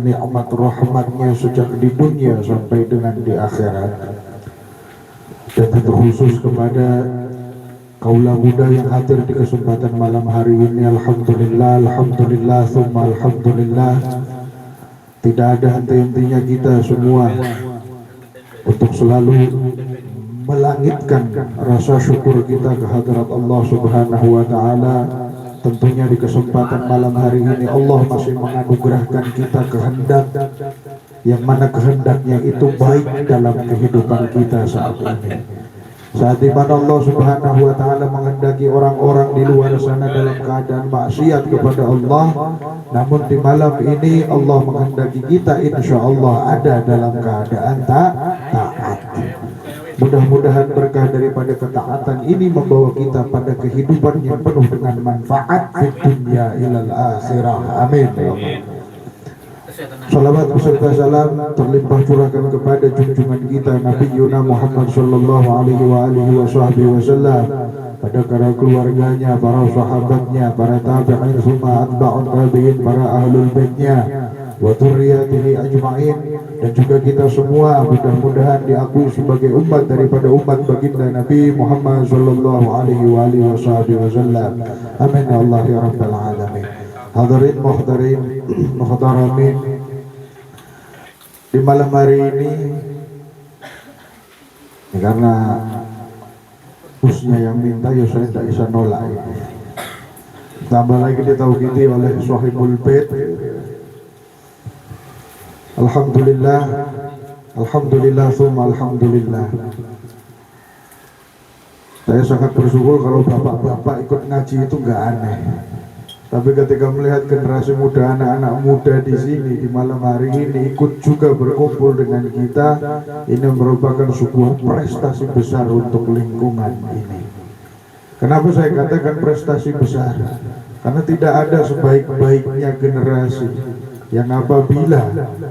nikmat rahmatnya sejak di dunia sampai dengan di akhirat. Dan terkhusus kepada kaula muda yang hadir di kesempatan malam hari ini, alhamdulillah, alhamdulillah, summa alhamdulillah. Tidak ada henti-hentinya kita semua untuk selalu melangitkan rasa syukur kita ke hadirat Allah Subhanahu wa taala. Tentunya di kesempatan malam hari ini Allah masih menganugerahkan kita kehendak yang mana kehendaknya itu baik dalam kehidupan kita saat ini. Saat di mana Allah Subhanahu wa taala menghendaki orang-orang di luar sana dalam keadaan maksiat kepada Allah, namun di malam ini Allah menghendaki kita insya Allah ada dalam keadaan taat. Mudah-mudahan berkah daripada ketaatan ini membawa kita pada kehidupan yang penuh dengan manfaat di dunia ilal akhirah. Amin. Salawat beserta salam terlimpah curahkan kepada junjungan kita Nabi Yuna Muhammad sallallahu alaihi wasallam, pada para keluarganya, para sahabatnya, para tabi'in, summa atba'un tabi'in, para ahlul baitnya wa dzurriyyatihi ajma'in, dan juga kita semua mudah-mudahan diakui sebagai umat daripada umat baginda Nabi Muhammad sallallahu alaihi wasallam. Amin ya Allah ya rabbal alamin. Hadirin muhtarin muhtaramin, di malam hari ini karena busnya yang minta ya saya tidak bisa nolak. Tambah lagi ditauhidi oleh Sahibul Bait. Alhamdulillah, alhamdulillah, summa alhamdulillah. Saya sangat bersyukur kalau bapak-bapak ikut ngaji itu nggak aneh. Tapi ketika melihat generasi muda, anak-anak muda di sini di malam hari ini ikut juga berkumpul dengan kita, ini merupakan sebuah prestasi besar untuk lingkungan ini. Kenapa saya katakan prestasi besar? Karena tidak ada sebaik-baiknya generasi yang apabila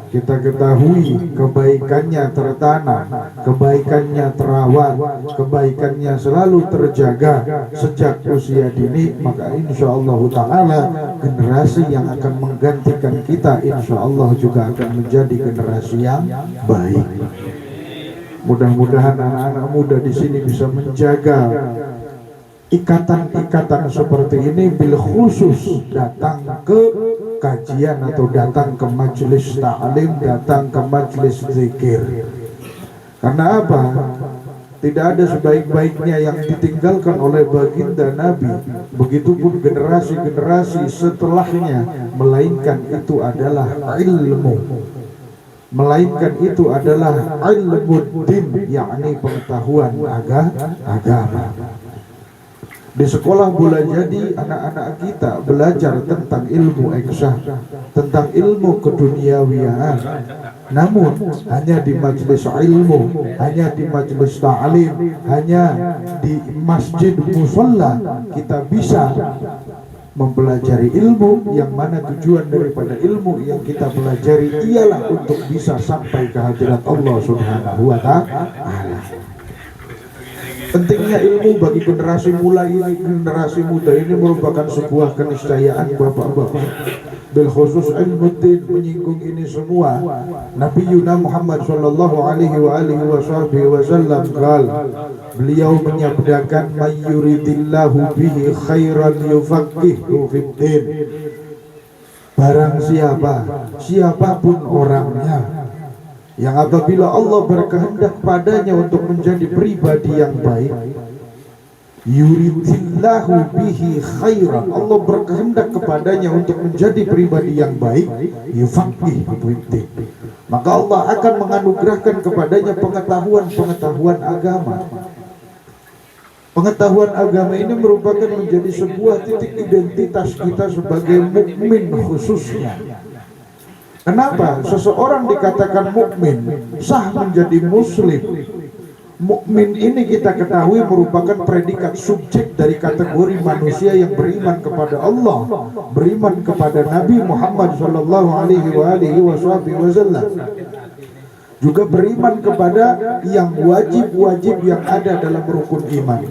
kita ketahui kebaikannya tertanam, kebaikannya terawat, kebaikannya selalu terjaga sejak usia dini, maka insya Allah ta'ala generasi yang akan menggantikan kita insya Allah juga akan menjadi generasi yang baik. Mudah-mudahan anak-anak muda di sini bisa menjaga ikatan-ikatan seperti ini, bil khusus datang ke kajian atau datang ke majelis ta'lim, datang ke majelis zikir. Karena apa? Tidak ada sebaik-baiknya yang ditinggalkan oleh baginda Nabi, begitupun generasi-generasi setelahnya, melainkan itu adalah ilmu, melainkan itu adalah ilmu din, yakni pengetahuan agama. Di sekolah boleh jadi anak-anak kita belajar tentang ilmu eksah, tentang ilmu keduniawiaan. Namun hanya di majelis ilmu, hanya di majelis ta'lim, hanya di masjid musalla kita bisa mempelajari ilmu, yang mana tujuan daripada ilmu yang kita pelajari ialah untuk bisa sampai ke hadirat Allah Subhanahu wa ta'ala. Pentingnya ilmu bagi generasi generasi muda ini merupakan sebuah keniscayaan bapak-bapak. Bil khusus ilmu din menyinggung ini semua. Nabi Yuna Muhammad sallallahu alaihi wasallam beliau menyabdakan, mayyuridillahu bihi khairan yufaqihu fid din. Barang siapapun orangnya yang apabila Allah berkehendak padanya untuk menjadi pribadi yang baik, yuridillahu bihi khairan, Allah berkehendak kepadanya untuk menjadi pribadi yang baik, yufaqihu fiddin, maka Allah akan menganugerahkan kepadanya pengetahuan agama. Pengetahuan agama ini merupakan menjadi sebuah titik identitas kita sebagai mukmin khususnya. Kenapa seseorang dikatakan mukmin, sah menjadi muslim? Mukmin ini kita ketahui merupakan predikat subjek dari kategori manusia yang beriman kepada Allah, beriman kepada Nabi Muhammad sallallahu alaihi wasallam, juga beriman kepada yang wajib-wajib yang ada dalam rukun iman.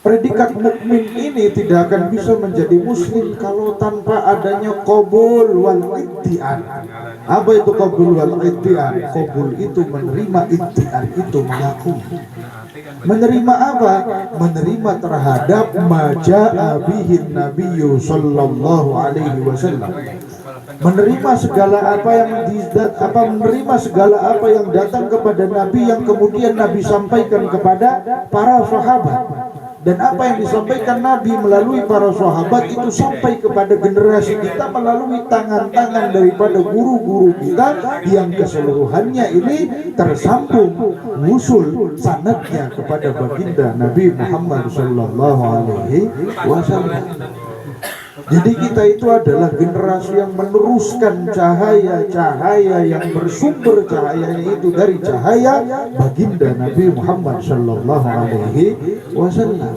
Predikat mukmin ini tidak akan bisa menjadi muslim kalau tanpa adanya qabul wal iddian. Apa itu qabul wal iddian? Qabul itu menerima, iddian itu mengaku. Menerima apa? Menerima terhadap maja'a bihin nabiyyu sallallahu alaihi wasallam. Menerima segala apa yang menerima segala apa yang datang kepada Nabi, yang kemudian Nabi sampaikan kepada para sahabat. Dan apa yang disampaikan Nabi melalui para sahabat itu sampai kepada generasi kita melalui tangan-tangan daripada guru-guru kita yang keseluruhannya ini tersambung wusul sanadnya kepada baginda Nabi Muhammad sallallahu alaihi wasallam. Jadi kita itu adalah generasi yang meneruskan cahaya-cahaya yang bersumber cahayanya itu dari cahaya baginda Nabi Muhammad sallallahu alaihi wasallam.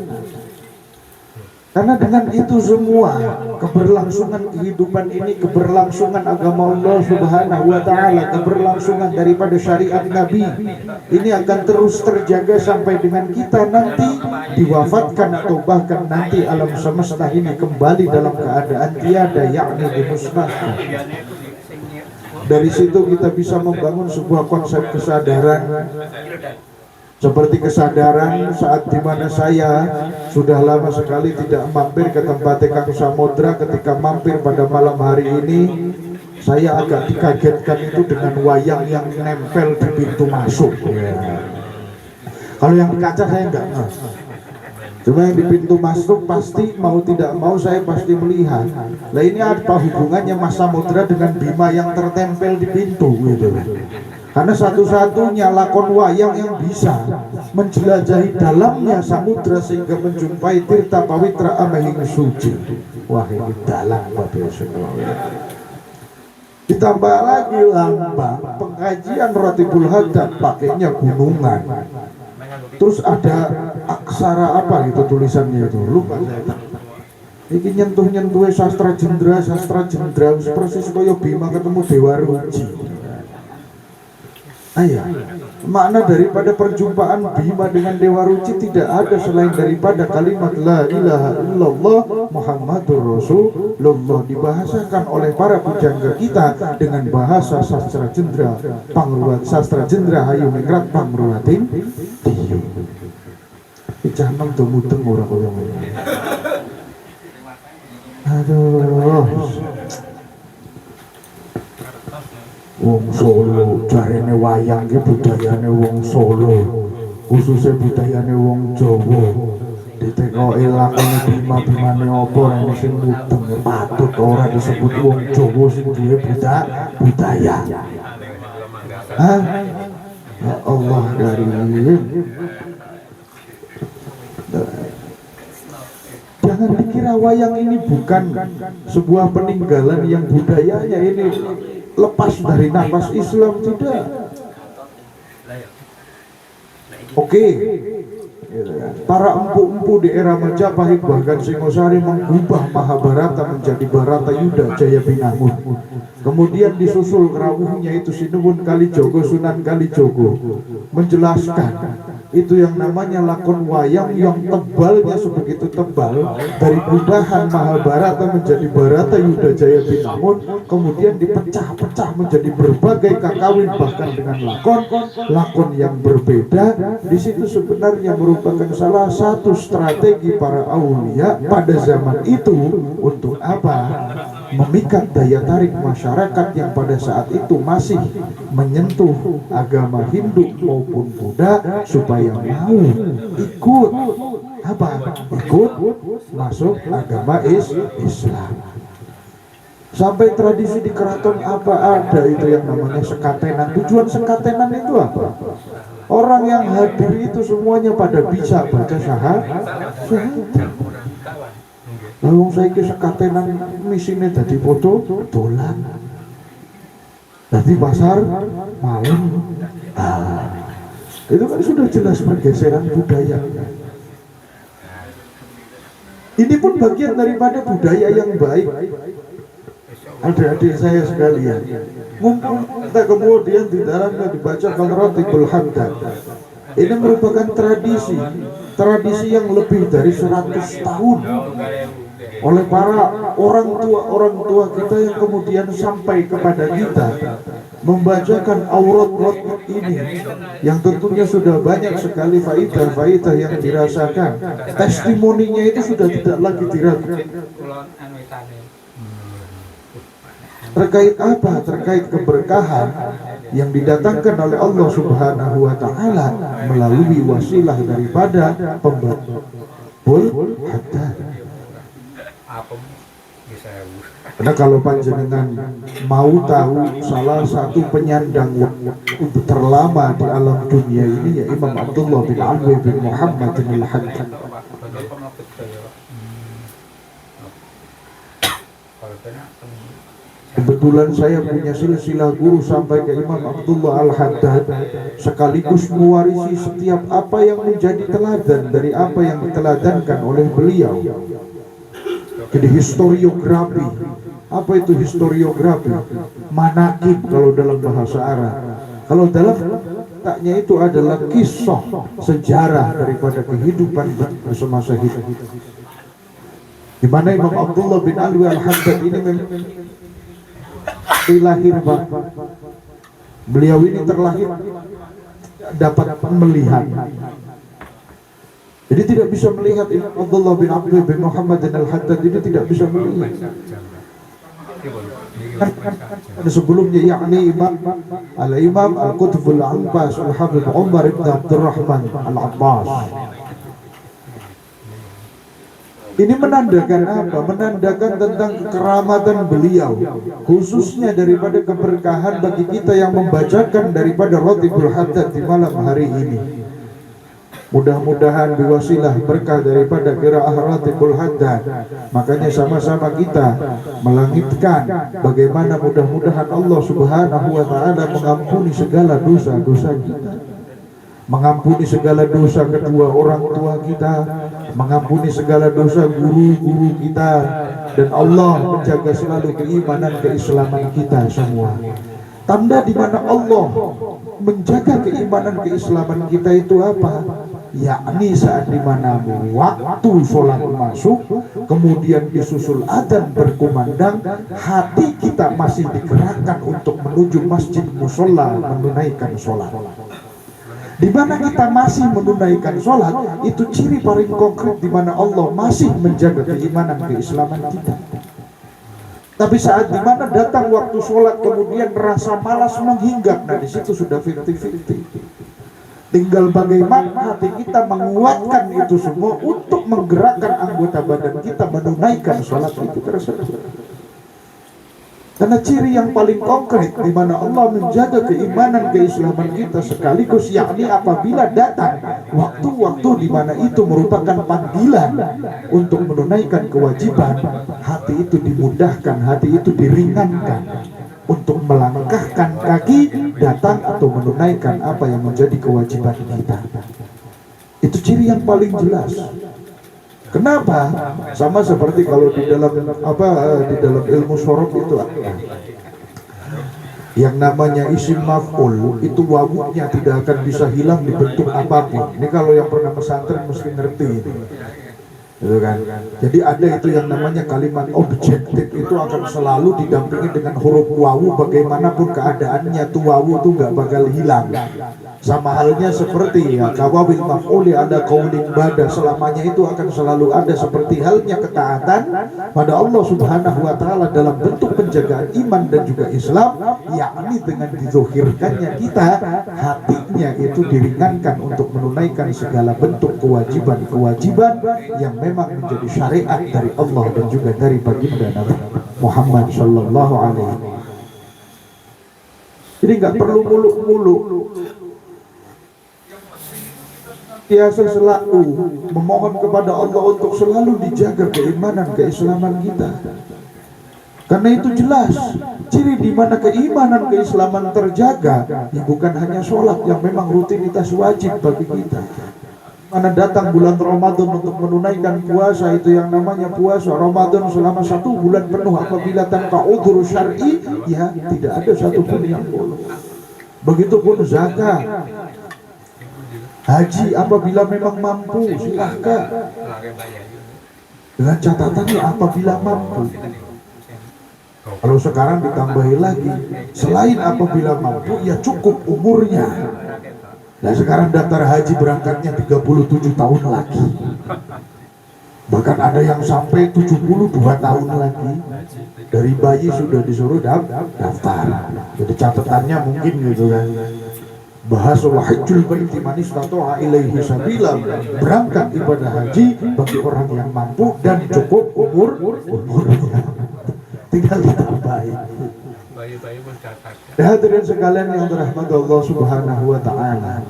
Karena dengan itu semua keberlangsungan kehidupan ini, keberlangsungan agama Allah Subhanahu wa taala, keberlangsungan daripada syariat Nabi ini akan terus terjaga sampai dengan kita nanti diwafatkan atau bahkan nanti alam semesta ini kembali dalam keadaan tiada, yakni dimusnahkan. Dari situ kita bisa membangun sebuah konsep kesadaran, seperti kesadaran saat dimana saya sudah lama sekali tidak mampir ke tempat Kang Samudra. Ketika mampir pada malam hari ini, saya agak dikagetkan itu dengan wayang yang nempel di pintu masuk. Kalau yang di kaca saya enggak, cuma yang di pintu masuk pasti mau tidak mau saya pasti melihat. Nah ini apa hubungannya Mas Samudra dengan Bima yang tertempel di pintu gitu? Karena satu-satunya lakon wayang yang bisa menjelajahi dalamnya samudra sehingga menjumpai tirta pawitra amehing suci. Wah ini dalam Bapak semua. Ditambah lagi lambang pengajian Ratibul Hadad pakainya gunungan. Terus ada aksara apa itu tulisannya itu? Lupa saya. Ini nyentuh-nyentuh sastra jendra persis kaya Bima ketemu Dewa Ruci. Ayah, makna daripada perjumpaan Bima dengan Dewa Ruci tidak ada selain daripada kalimat la ilaha illallah Muhammadur Rasulullah, dibahasakan oleh para pujangga kita dengan bahasa sastra jendra pangruat sastra jendra hayu ningrat pangruatin tiyu. Icah nom mudeng ora kaya ngene. Aduh. Wong Solo jarene wayang ki budayane wong Solo, khususnya budayane wong Jawa. Ditekoki lakone Bima-bimane apa rene sing mudeng patut ora disebut wong Jawa sing duwe budaya. Hah? Ya Allah karim. Jangan dikira wayang ini bukan sebuah peninggalan yang budayanya ini lepas dari nafas Islam, tidak. Oke. Para empu-empu di era Majapahit bahkan Singosari mengubah Mahabharata menjadi Bharata Yuda Jaya Binangun. Kemudian disusul rawuhnya itu Sinuwun Kalijogo, Sunan Kalijogo menjelaskan itu yang namanya lakon wayang yang tebalnya sebegitu tebal, dari perubahan Mahabharata menjadi Bharata Yuda Jaya Binangun, kemudian dipecah-pecah menjadi berbagai kakawin bahkan dengan lakon yang berbeda. Di situ sebenarnya merupakan salah satu strategi para aulia pada zaman itu untuk apa? Memikat daya tarik masyarakat yang pada saat itu masih menyentuh agama Hindu maupun Buddha supaya mau ikut apa? Ikut masuk agama Islam. Sampai tradisi di keraton apa ada itu yang namanya sekatenan. Tujuan sekatenan itu apa? Orang yang hadir itu semuanya pada bisa baca syahadat. Lalu saya ke sekatenan misine dadi foto dolan, dadi pasar malam. Itu kan sudah jelas pergeseran budaya. Ini pun bagian daripada budaya yang baik. Adik-adik saya sekalian, mumpung kita kemudian di dalamnya dibacakan Ratibul Hadad, Ini merupakan tradisi yang lebih dari 100 tahun oleh para orang tua kita yang kemudian sampai kepada kita membacakan aurat ini yang tentunya sudah banyak sekali faidah yang dirasakan. Testimoninya itu sudah tidak lagi diragukan. Terkait apa? Terkait keberkahan yang didatangkan oleh Allah Subhanahu wa taala melalui wasilah daripada pembabul haddad. Karena kalau panjenengan mau tahu salah satu penyandang terlama di alam dunia ini ya Imam Abdullah bin Alwi bin Muhammad al-Haddad. Kebetulan saya punya silsilah guru sampai ke Imam Abdullah al-Haddad, sekaligus mewarisi setiap apa yang menjadi teladan dari apa yang diteladankan oleh beliau. Jadi historiografi, apa itu historiografi? Manaqib kalau dalam bahasa Arab. Kalau dalam taknya itu adalah kisah sejarah daripada kehidupan semasa hidup. Di mana Imam Abdullah bin Alwi al-Haddad ini lahir, Pak. Beliau ini terlahir dapat melihat. Jadi tidak bisa melihat Imam Abdullah bin Abdul bin Muhammad al-Haddad ini tidak bisa melihat. Ada sebelumnya yakni Imam Al-Qutbul Abbas Al-Habib Umar ibn Abdurrahman Al-Abbas. Ini menandakan apa? Menandakan tentang keramatan beliau, khususnya daripada keberkahan bagi kita yang membacakan daripada Ratibul Haddad di malam hari ini. Mudah-mudahan biwasilah berkah daripada qiraah Ratibul Haddad, makanya sama-sama kita melangitkan bagaimana mudah-mudahan Allah Subhanahu wa taala mengampuni segala dosa-dosa kita, mengampuni segala dosa kedua orang tua kita, mengampuni segala dosa guru-guru kita, dan Allah menjaga selalu keimanan keislaman kita semua. Tanda di mana Allah menjaga keimanan keislaman kita itu apa? Yakni saat di mana waktu sholat masuk, kemudian disusul adzan berkumandang, hati kita masih digerakkan untuk menuju masjid musola menunaikan sholat. Di mana kita masih menunaikan sholat, itu ciri paling konkret di mana Allah masih menjaga keimanan keislaman kita. Tapi saat di mana datang waktu sholat kemudian rasa malas menghinggap, nah di situ sudah 50-50. Tinggal bagaimana hati kita menguatkan itu semua untuk menggerakkan anggota badan kita menunaikan sholat itu tersebut. Karena ciri yang paling konkret di mana Allah menjaga keimanan keislaman kita sekaligus yakni apabila datang waktu-waktu di mana itu merupakan panggilan untuk menunaikan kewajiban, hati itu dimudahkan, hati itu diringankan untuk melangkahkan kaki datang atau menunaikan apa yang menjadi kewajiban kita. Itu ciri yang paling jelas. Kenapa? Sama seperti kalau di dalam ilmu sorof itu yang namanya isim maf'ul, itu wawunya tidak akan bisa hilang di bentuk apapun. Ini kalau yang pernah pesantren mesti ngerti itu. Gitu kan? Jadi ada itu yang namanya kalimat objektif, itu akan selalu didampingi dengan huruf wawu, bagaimanapun keadaannya tuh wawu tuh nggak bakal hilang. Sama halnya seperti ya kawawil maf'uli ada qaulin bada, selamanya itu akan selalu ada, seperti halnya ketaatan pada Allah Subhanahu wa taala dalam bentuk penjagaan iman dan juga Islam, yakni dengan dizohirkannya kita hatinya itu diringankan untuk menunaikan segala bentuk kewajiban-kewajiban yang memang menjadi syariat dari Allah dan juga dari baginda Nabi Muhammad sallallahu alaihi wasallam. Jadi nggak perlu muluk-muluk, biasa selalu memohon kepada Allah untuk selalu dijaga keimanan keislaman kita. Karena itu jelas ciri di mana keimanan keislaman terjaga, ya bukan hanya sholat yang memang rutinitas wajib bagi kita. Mana datang bulan Ramadan untuk menunaikan puasa, itu yang namanya puasa Ramadan selama 1 bulan penuh apabila tanpa udzur syar'i, ya tidak ada satupun yang boleh. Begitupun zakat. Haji apabila memang mampu silahkan, dengan catatannya apabila mampu. Kalau sekarang ditambahi lagi, selain apabila mampu, ya cukup umurnya. Nah sekarang daftar haji berangkatnya 37 tahun lagi. Bahkan ada yang sampai 72 tahun lagi. Dari bayi sudah disuruh daftar. Jadi catatannya mungkin gitu kan. Bahas wahajul baiti man istata'a ilaihi sabila, berangkat ibadah haji bagi orang yang mampu dan cukup umurnya. Tinggal ditambahi. Hadirin sekalian yang dirahmati Allah Subhanahu wa taala.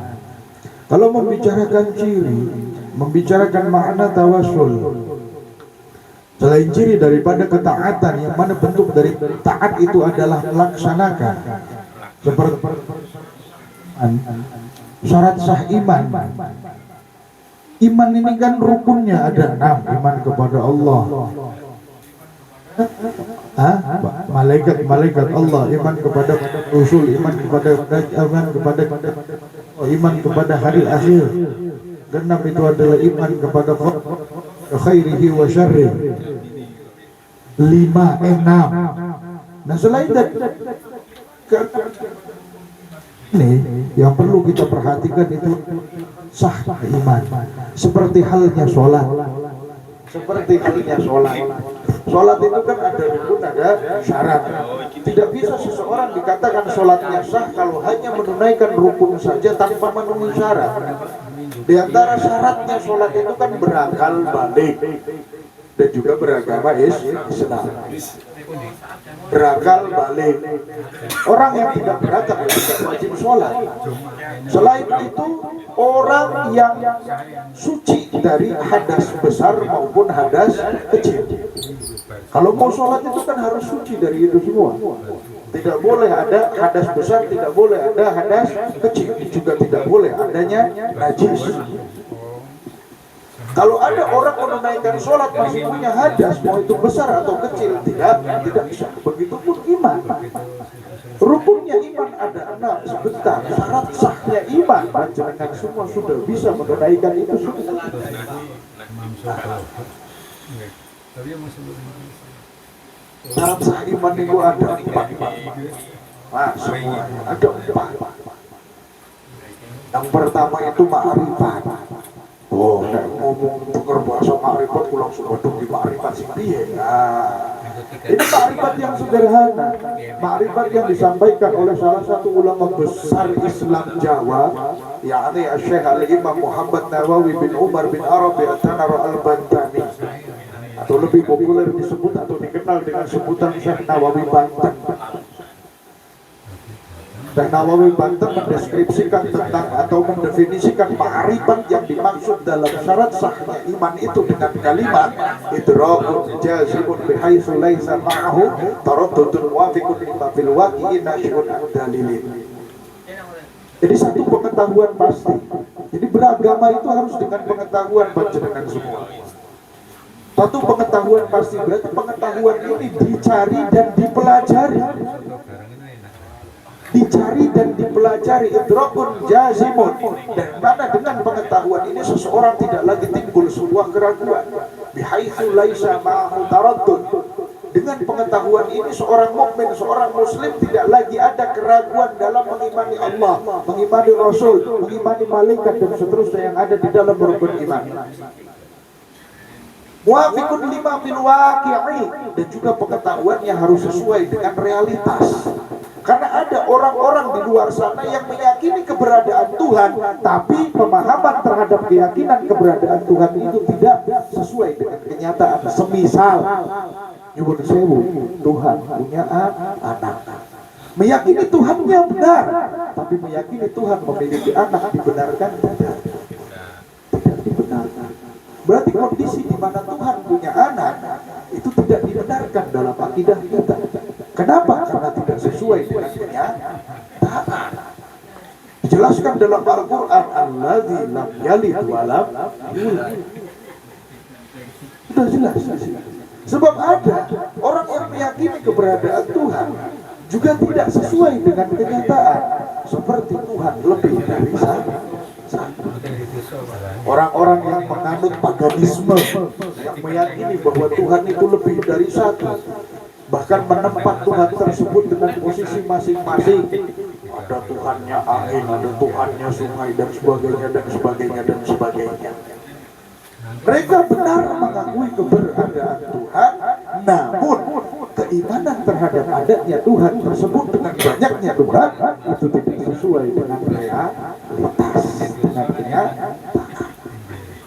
Kalau membicarakan ciri, membicarakan makna tawasul, selain ciri daripada ketaatan, yang mana bentuk dari taat itu adalah melaksanakan seperti syarat sah iman. Iman ini kan rukunnya ada 6. Iman kepada Allah, malaikat Allah, iman kepada Rasul, iman kepada hari akhir. Genap itu adalah iman kepada khairihi wa syarrih. 5, 6. Nah selain dari ini yang perlu kita perhatikan itu sah iman. Seperti halnya sholat. Sholat itu kan ada rukun, ada syarat. Tidak bisa seseorang dikatakan sholatnya sah kalau hanya menunaikan rukun saja tanpa memenuhi syarat. Di antara syaratnya sholat itu kan berakal balik dan juga beragama Islam. Berakal balik. Orang yang tidak berakal tidak wajib sholat. Selain itu, orang yang suci dari hadas besar maupun hadas kecil. Kalau mau sholat itu kan harus suci dari itu semua. Tidak boleh ada hadas besar, tidak boleh ada hadas kecil, juga tidak boleh adanya najis. Kalau ada orang menunaikan sholat masih punya hadas, mau itu besar atau kecil, tidak bisa. Begitupun iman. Rukunnya iman ada 6. Sebentar, syarat sahnya iman, panjenengan semua sudah bisa menunaikan itu semua. Syarat sah iman itu ada 4. Nah, semua ada 4. Yang pertama itu ma'rifat. Oh, nek ngomong dengar bahasa ma'rifat pulang Subadung di ma'rifat sing piye. Nah, ini ma'rifat yang sederhana. Ma'rifat yang disampaikan oleh salah satu ulama besar Islam Jawa, yakni Syekh Al-Imam Muhammad Nawawi bin Umar bin Arabi At-Tanara Al-Bantani, atau lebih populer disebut atau dikenal dengan sebutan Syekh Nawawi Banten. Syekh Nawawi Banten mendeskripsikan tentang atau mendefinisikan ma'rifat yang dimaksud dalam syarat sahnya iman itu dengan kalimat idrakun jazibun bihaitsu laisa ma'ahu taraddudun wafiqun lima fil waqi'i nasyun dalilin. Jadi satu pengetahuan pasti. Jadi beragama itu harus dengan pengetahuan panjenengan semua. Satu pengetahuan pasti, berarti pengetahuan ini dicari dan dipelajari. Dicari dan dipelajari, idrakun jazimun, dan mana dengan pengetahuan ini seseorang tidak lagi timbul sebuah keraguan. Bihaitsu laisa ma'ahu taraddud. Dengan pengetahuan ini seorang mukmin, seorang muslim tidak lagi ada keraguan dalam mengimani Allah, mengimani Rasul, mengimani malaikat dan seterusnya yang ada di dalam rukun iman. Muafiqun lima fil waqi'i, dan juga pengetahuannya harus sesuai dengan realitas. Karena ada orang-orang di luar sana yang meyakini keberadaan Tuhan, tapi pemahaman terhadap keyakinan keberadaan Tuhan itu tidak sesuai dengan kenyataan. Semisal nyuwun sewu, Tuhan punya anak. Meyakini Tuhannya benar, tapi meyakini Tuhan memiliki anak dibenarkan tidak? Tidak dibenarkan. Berarti kondisi di mana Tuhan punya anak itu tidak dibenarkan dalam akidah kita. Kenapa? Karena tidak sesuai dengan kenyataan. Dijelaskan dalam Al-Quran, Alladzi lam yalid wa lam yulad. Sudah jelas. Sebab ada orang-orang meyakini keberadaan Tuhan juga tidak sesuai dengan kenyataan. Seperti Tuhan lebih dari satu. Orang-orang yang menganut paganisme, yang meyakini bahwa Tuhan itu lebih dari satu, bahkan menempat Tuhan tersebut dengan posisi masing-masing. Ada Tuhannya angin, ada Tuhannya sungai, dan sebagainya, dan sebagainya, dan sebagainya. Mereka benar mengakui keberadaan Tuhan, namun keimanan terhadap adanya Tuhan tersebut dengan banyaknya Tuhan itu tidak sesuai dengan realitas, dengan kenyataan.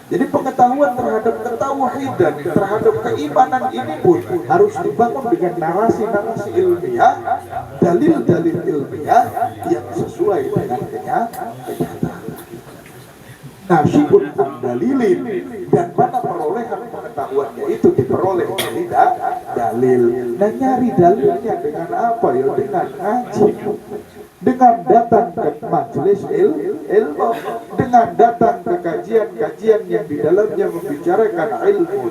Jadi pengetahuan terhadap ketauhidan, terhadap keimanan ini pun harus dibangun dengan narasi-narasi ilmiah, dalil-dalil ilmiah yang sesuai dengan kenyataan. Nasyibun dalilin, dan mana perolehan pengetahuannya itu diperoleh dari dalil. Nah, nyari dalilnya dengan apa ya? Dengan ngaji, dengan datang ke majelis ilmu, dengan datang ke kajian-kajian yang di dalamnya membicarakan ilmu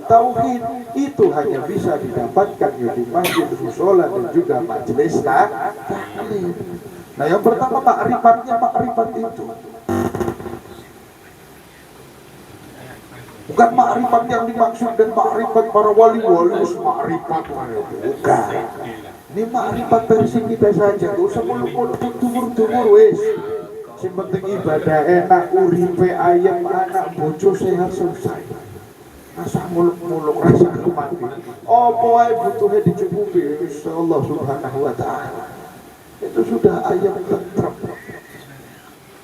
tauhid. Itu hanya bisa didapatkan di masjid, musola, dan juga majelis taklim. Nah, yang pertama makrifat itu bukan makrifat yang dimaksud dan makrifat para wali-wali, makrifat bukan. Ini makrifat versi kita saja, gak usah muluk-muluk tumur-tumur wes. Yang penting ibadah enak, uripe ayam, anak bojo sehat, selesai. Rasa muluk-muluk, rasa kemati. Apa wae butuhnya dicukupi insyaallah subhanahu wa ta'ala. Itu sudah ayam tentrem.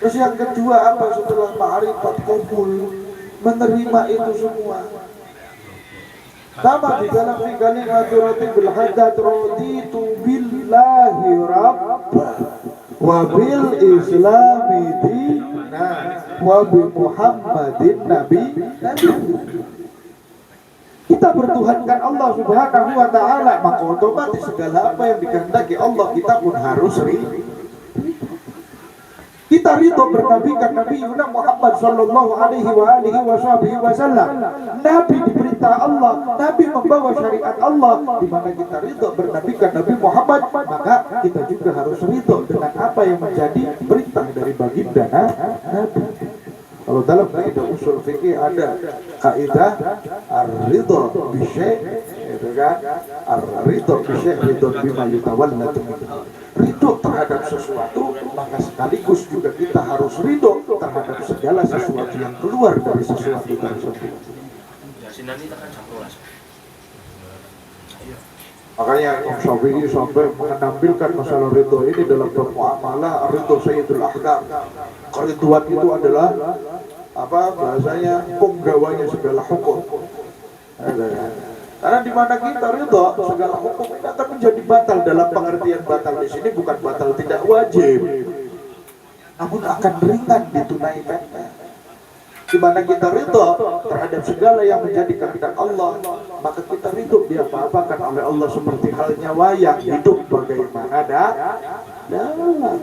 Terus yang kedua apa setelah makrifat? Qabul, menerima itu semua. Sama di dalam kalimat bil hadat raditu billahi rabba wa bil islami dina wa bi muhammadin nabi. Kita bertuhankan Allah subhanahu wa ta'ala, maka otomatis segala apa yang dikehendaki Allah kita pun harus kita ridho bernabikan Nabi Muhammad sallallahu alaihi wasallam. Nabi diperintah Allah, Nabi membawa syariat Allah, di mana kita ridho bernabikan Nabi Muhammad, maka kita juga harus ridho dengan apa yang menjadi perintah dari baginda Nabi. Kalau dalam kaidah usul fikih ada kaidah ar-ridho bi syai', itu kan? Ar-ridho bi syai' ridho bima yutawallatu. Ridho terhadap sesuatu, maka sekaligus juga kita harus ridho terhadap segala sesuatu yang keluar dari sesuatu tersebut. Makanya Imam Syafi'i sampai menampilkan masalah ridho ini dalam bermuamalah. Ridho sayyidul ahkam. Keriduan itu adalah apa bahasanya, penggawanya segala hukum. Karena di mana kita ridho, segala hukum ini akan menjadi batal. Dalam pengertian batal di sini bukan batal tidak wajib, namun akan ringan ditunaikannya. Di mana kita ridho terhadap segala yang menjadi kehendak Allah, maka kita ridho diapa-apakan oleh Allah, seperti halnya wayang hidup bagaimana dalam.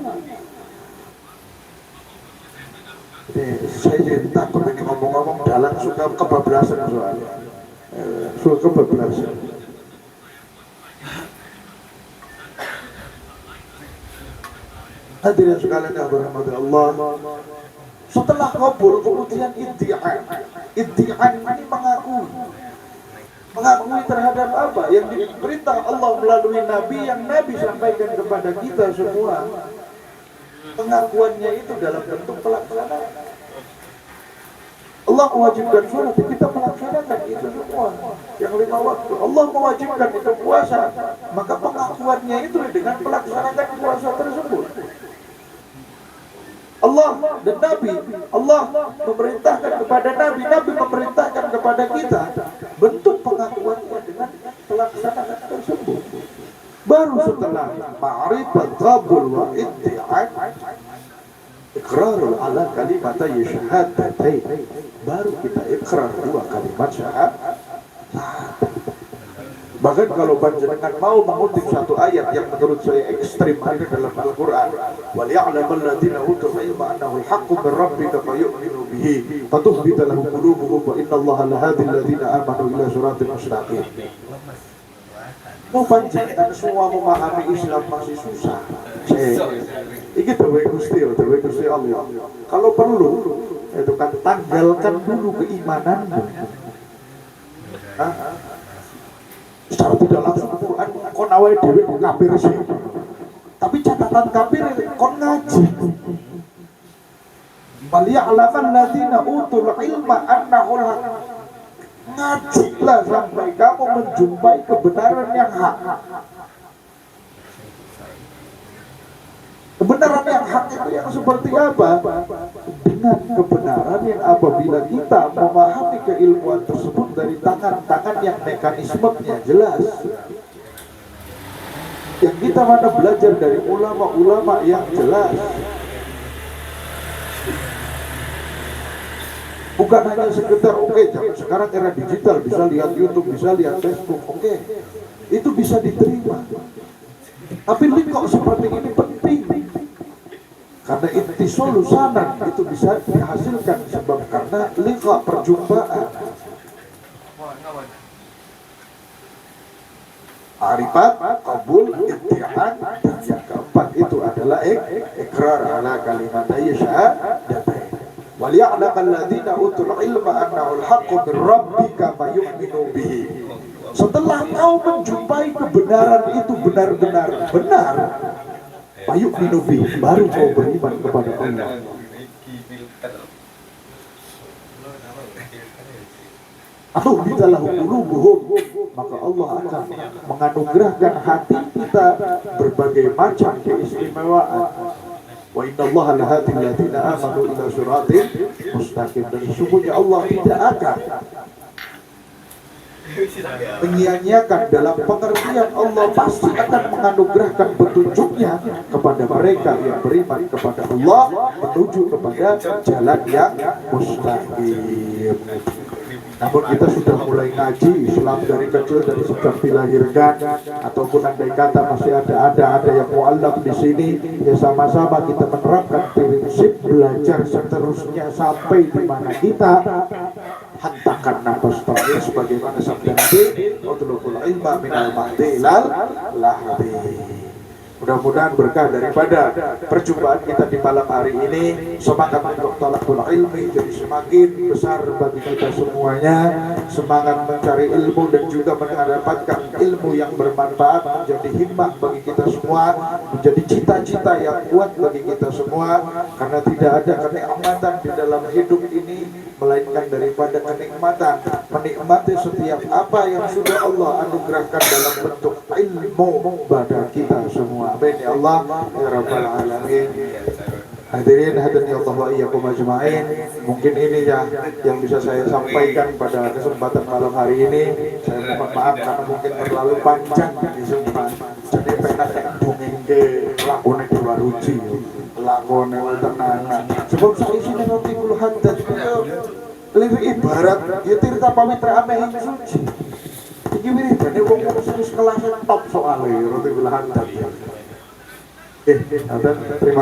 Saya takut ini ngomong-ngomong dalam suka kebablasan soalnya. Suka kebablasan. Hadirin sekalian yang dirahmati Allah, setelah kabul kemudian iddi'an ini mengakui terhadap apa yang diperintah Allah melalui Nabi, yang Nabi sampaikan kepada kita semua. Pengakuannya itu dalam bentuk pelaksanaan. Allah mewajibkan sholat, kita melaksanakan itu semua. Yang 5 waktu Allah mewajibkan itu puasa, maka pengakuannya itu dengan melaksanakan puasa tersebut. Allah dan Nabi, Allah memerintahkan kepada Nabi, Nabi memerintahkan kepada kita. Bentuk pengakuannya dengan pelaksanaan tersebut. Baru setelah ma'rifat qabul wa iddi'an, iqrarul ala kalimatay syahadatain, baru kita ikrar 2 kalimat syahadat. Bahkan kalau panjenengan mau mengutip satu ayat yang menurut saya ekstrim ada dalam Al-Quran, wal ya'lamal ladzina utul ilma annahu al-haqqu min rabbika fayu'minu bihi fatukhbita lahum qulubuhum wa innallaha lahadil ladzina amanu ila siratal mustaqim. Mau panjenengan semua memahami Islam masih susah, Iki dewe Gusti Allah. Kalau perlu itu kan tanggalkan dulu keimananmu. Secara tidak langsung Al-Quran kon awake dhewe kafir sih. Tapi catatan kafir kon ngaji. Bal ya'laman ladina utul ilma annahu haq. Ngajilah sampai kamu menjumpai kebenaran yang hak. Kebenaran yang hak itu yang seperti apa? Dengan kebenaran yang apabila kita memahami keilmuan tersebut dari tangan-tangan yang mekanismenya jelas. Yang kita mana belajar dari ulama-ulama yang jelas. Bukan hanya sekedar sekarang era digital, bisa lihat YouTube, bisa lihat Facebook, itu bisa diterima. Tapi kok seperti ini penting, karena ittisal sanan itu bisa dihasilkan sebab karena liqa perjumpaan. Arifat, qabul, ittihan, dan yang keempat itu adalah ikrar ala kalimatay syahadatain. Wal ya'lamal ladzina utul ilma annahu al-haqqu min rabbika fayu'minu bihi. Setelah kau menjumpai kebenaran itu benar-benar benar, fayu'minu bihi, baru kau beriman kepada Allah. Atau bidalahu qulubuhum, maka Allah akan menganugerahkan hati kita berbagai macam keistimewaan. Wa innallaha lahadil ladzina amanu ila siratin mustaqim. Dan sesungguhnya Allah tidak akan menyia-nyiakan dalam pengertian Allah pasti akan menganugerahkan petunjuknya kepada mereka yang beriman kepada Allah menuju kepada jalan yang mustaqim. Namun kita sudah mulai ngaji Islam dari kecil, dari sejak dilahirkan, ataupun andai kata masih ada yang mu'allaf di sini, ya sama-sama kita menerapkan prinsip belajar seterusnya sampai di mana kita hantakan nafas terakhir sebagaimana sabda Nabi, utlubul ilma minal mahdi ilal lahdi. Mudah-mudahan berkah daripada perjumpaan kita di malam hari ini, semangat untuk talabul ilmi jadi semakin besar bagi kita semuanya, semangat mencari ilmu dan juga mendapatkan ilmu yang bermanfaat menjadi himmah bagi kita semua, menjadi cita-cita yang kuat bagi kita semua, karena tidak ada kenikmatan di dalam hidup ini melainkan daripada kenikmatan menikmati setiap apa yang sudah Allah anugerahkan dalam bentuk ilmu pada kita semua. Amin ya Allah ya Rabbal Alamin. Hadirin hadirin Allah wa iyyakum ajma'in. Mungkin ini ya yang bisa saya sampaikan pada kesempatan malam hari ini. Saya mohon maaf karena mungkin terlalu panjang disumpah. Jadi penak dongeng ke lakone Dewaruci, lakone tenanan. Sebab saya sini ngerti kula hadat lirik ibarat ya tirta pamitra ameh suci. Iki wiridane wong wis kelas top soalé roti kula hadat. Terima